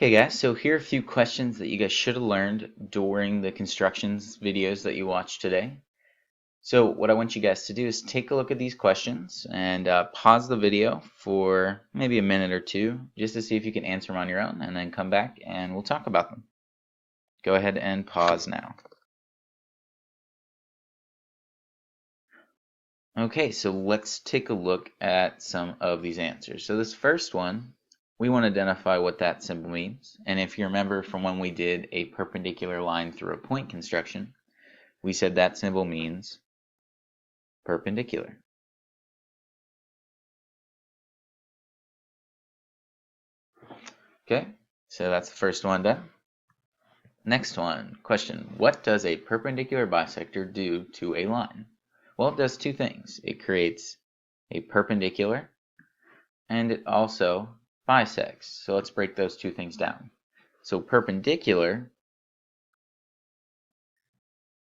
Okay guys, so here are a few questions that you guys should have learned during the constructions videos that you watched today. So what I want you guys to do is take a look at these questions and pause the video for maybe a minute or two just to see if you can answer them on your own, and then come back and we'll talk about them. Go ahead and pause now. Okay, so let's take a look at some of these answers. So this first one, we want to identify what that symbol means. And if you remember from when we did a perpendicular line through a point construction, we said that symbol means perpendicular. Okay, so that's the first one done. Next one, question, what does a perpendicular bisector do to a line? Well, it does two things. It creates a perpendicular and it also bisects. So let's break those two things down. So perpendicular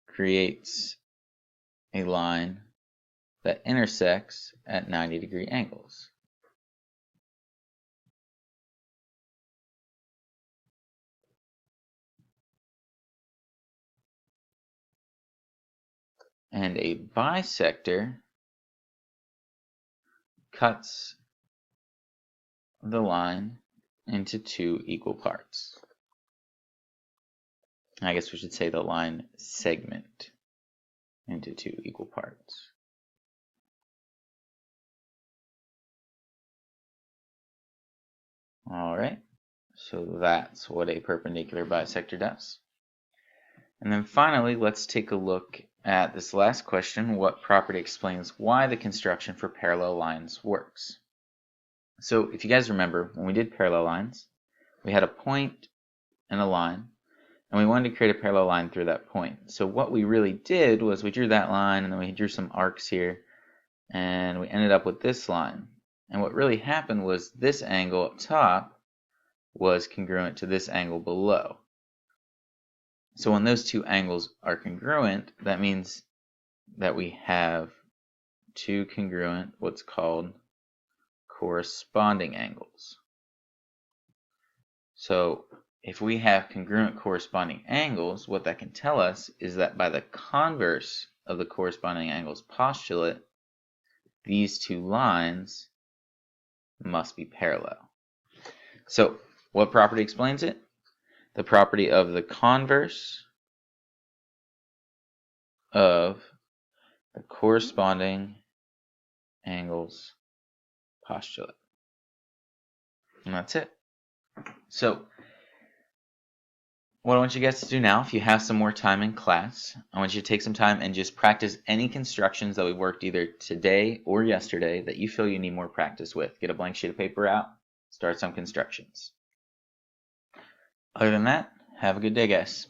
creates a line that intersects at 90-degree angles. And a bisector cuts the line into two equal parts. I guess we should say the line segment into two equal parts. Alright, so that's what a perpendicular bisector does. And then finally, let's take a look at this last question. What property explains why the construction for parallel lines works? So if you guys remember, when we did parallel lines, we had a point and a line, and we wanted to create a parallel line through that point. So what we really did was we drew that line, and then we drew some arcs here, and we ended up with this line. And what really happened was this angle up top was congruent to this angle below. So when those two angles are congruent, that means that we have two congruent, what's called corresponding angles. So if we have congruent corresponding angles, what that can tell us is that by the converse of the corresponding angles postulate, these two lines must be parallel. So what property explains it? The property of the converse of the corresponding angles postulate. And that's it. So what I want you guys to do now, if you have some more time in class, I want you to take some time and just practice any constructions that we worked either today or yesterday that you feel you need more practice with. Get a blank sheet of paper out, start some constructions. Other than that, have a good day, guys.